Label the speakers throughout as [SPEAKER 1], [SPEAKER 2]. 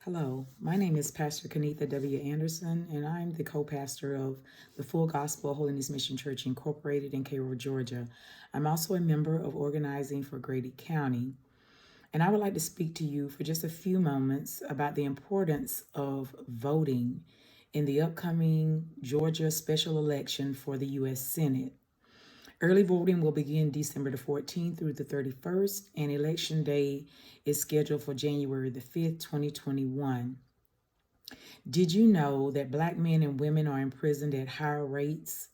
[SPEAKER 1] Hello, my name is Pastor Kennetha W. Anderson, and I'm the co-pastor of the Full Gospel Holiness Mission Church Incorporated in Cairo, Georgia. I'm also a member of Organizing for Grady County, and I would like to speak to you for just a few moments about the importance of voting in the upcoming Georgia special election for the U.S. Senate. Early voting will begin December the 14th through the 31st, and Election Day is scheduled for January the 5th, 2021. Did you know that Black men and women are imprisoned at higher rates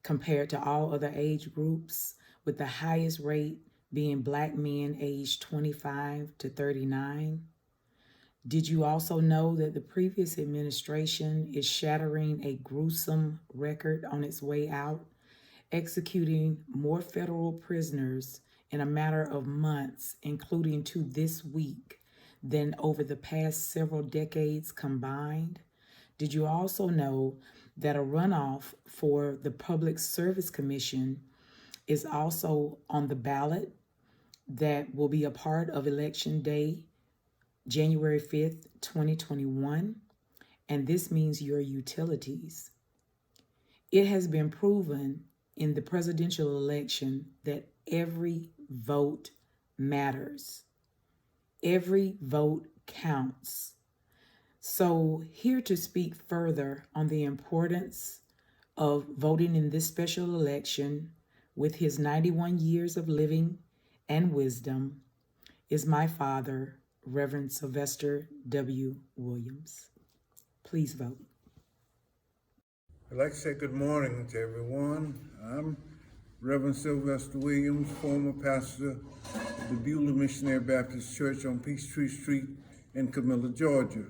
[SPEAKER 1] compared to all other age groups, with the highest rate being Black men aged 25 to 39? Did you also know that the previous administration is shattering a gruesome record on its way out, executing more federal prisoners in a matter of months, including 2 this week, than over the past several decades combined? Did you also know that a runoff for the Public Service Commission is also on the ballot that will be a part of Election Day, January 5th, 2021? And this means your utilities. It has been proven in the presidential election that every vote matters. Every vote counts. So, here to speak further on the importance of voting in this special election with his 91 years of living and wisdom is my father, Reverend Sylvester W. Williams. Please vote.
[SPEAKER 2] I'd like to say good morning to everyone. I'm Reverend Sylvester Williams, former pastor of the Beulah Missionary Baptist Church on Peachtree Street in Camilla, Georgia.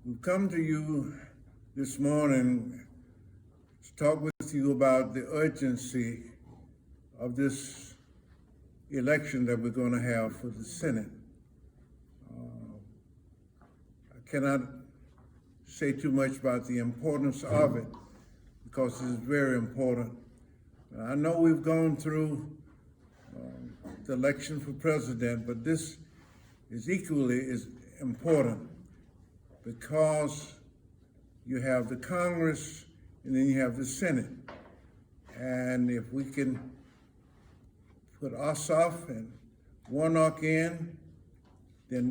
[SPEAKER 2] We've come to you this morning to talk with you about the urgency of this election that we're going to have for the Senate. I cannot say too much about the importance of it because it's very important. I know we've gone through the election for president, but this is equally as important because you have the Congress and then you have the Senate. And if we can put Ossoff and Warnock in, then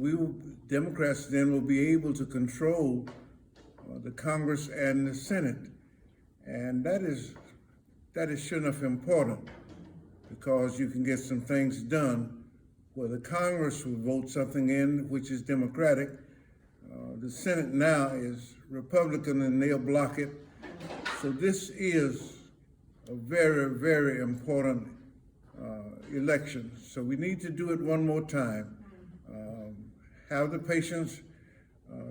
[SPEAKER 2] Democrats then will be able to control the Congress and the Senate. And that is sure enough important because you can get some things done where the Congress will vote something in which is Democratic. The Senate now is Republican and they'll block it. So this is a very, very important election. So we need to do it one more time. Have the patience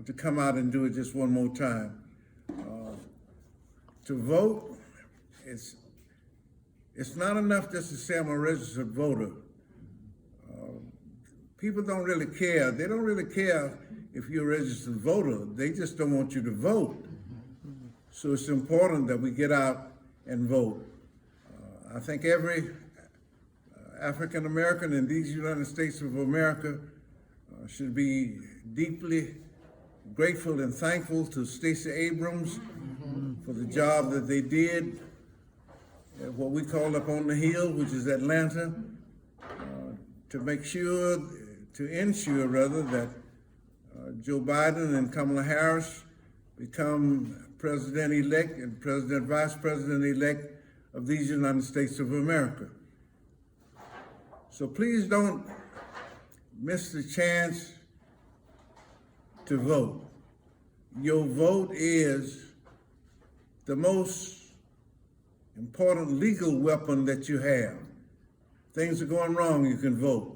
[SPEAKER 2] to come out and do it just one more time. To vote, it's not enough just to say I'm a registered voter. People don't really care. They don't really care if you're a registered voter. They just don't want you to vote. So it's important that we get out and vote. I think every African American in these United States of America should be deeply grateful and thankful to Stacey Abrams for the job that they did at what we call up on the hill, which is Atlanta, to ensure that Joe Biden and Kamala Harris become president-elect and vice president-elect of these United States of America. So please don't miss the chance to vote. Your vote is the most important legal weapon that you have. Things are going wrong, you can vote.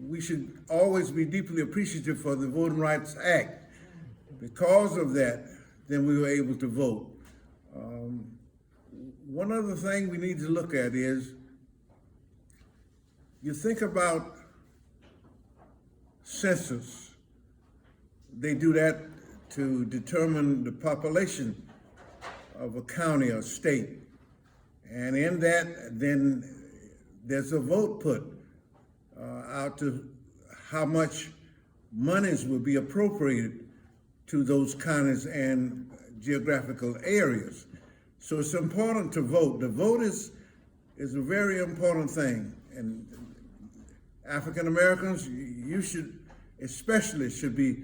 [SPEAKER 2] We should always be deeply appreciative for the Voting Rights Act. Because of that, then we were able to vote. One other thing we need to look at is, you think about census. They do that to determine the population of a county or state. And in that, then there's a vote put out to how much monies will be appropriated to those counties and geographical areas. So it's important to vote. The vote is a very important thing. And African Americans, you should be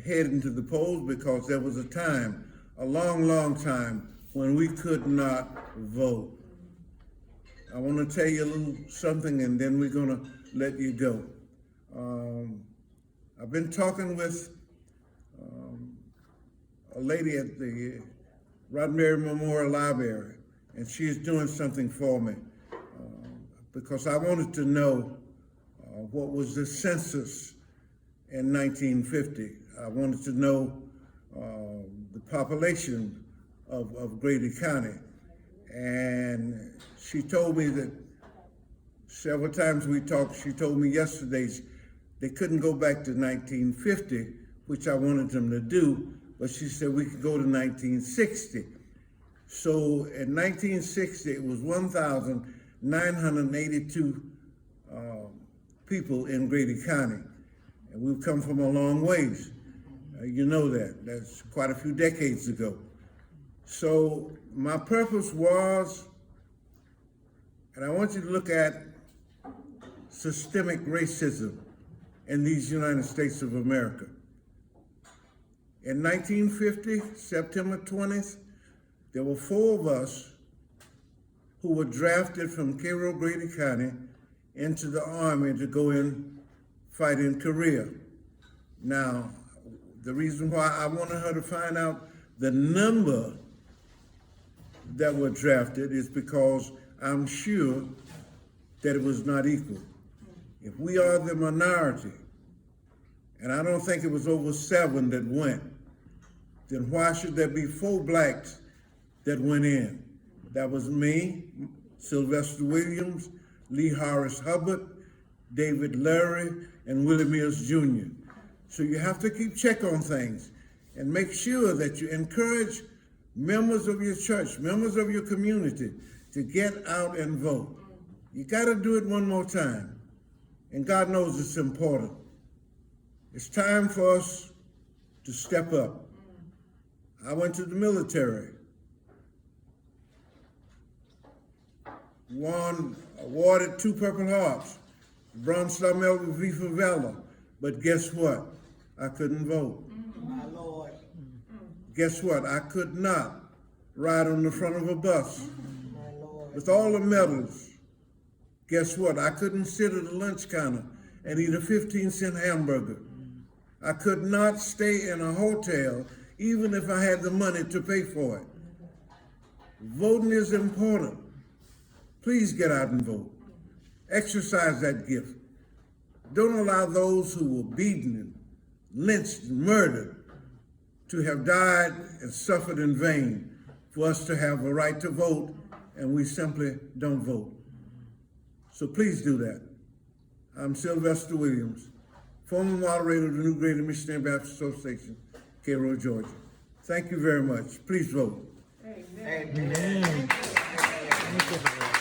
[SPEAKER 2] heading to the polls, because there was a time, a long, long time, when we could not vote. I want to tell you a little something, and then we're going to let you go. I've been talking with a lady at the Roddenberry Memorial Library, and she is doing something for me because I wanted to know what was the census in 1950. I wanted to know the population of Grady County. And she told me that several times we talked, she told me yesterday they couldn't go back to 1950, which I wanted them to do, but she said we could go to 1960. So in 1960, it was 1,982 people in Grady County. And we've come from a long ways. You know that. That's quite a few decades ago. So my purpose was, and I want you to look at systemic racism in these United States of America. In 1950, September 20th, there were 4 of us who were drafted from Cairo, Grady County into the Army to go in fight in Korea. Now, the reason why I wanted her to find out the number that were drafted is because I'm sure that it was not equal. If we are the minority, and I don't think it was over 7 that went, then why should there be 4 blacks that went in? That was me, Sylvester Williams, Lee Harris Hubbard, David Larry, and Willie Mills Jr. So you have to keep check on things and make sure that you encourage members of your church, members of your community to get out and vote. You got to do it one more time. And God knows it's important. It's time for us to step up. I went to the military. Awarded 2 Purple Hearts, Bronze Star Medal V for Valor. But guess what? I couldn't vote.
[SPEAKER 1] My Lord.
[SPEAKER 2] Guess what? I could not ride on the front of a bus
[SPEAKER 1] My Lord.
[SPEAKER 2] with all the medals. Guess what? I couldn't sit at a lunch counter and eat a 15-cent hamburger. I could not stay in a hotel even if I had the money to pay for it. Voting is important. Please get out and vote. Exercise that gift. Don't allow those who were beaten and lynched and murdered to have died and suffered in vain for us to have a right to vote, and we simply don't vote. So please do that. I'm Sylvester Williams, former moderator of the New Grady Missionary Baptist Association, Cairo, Georgia. Thank you very much. Please vote.
[SPEAKER 3] Amen.
[SPEAKER 1] Amen. Thank you, Lord.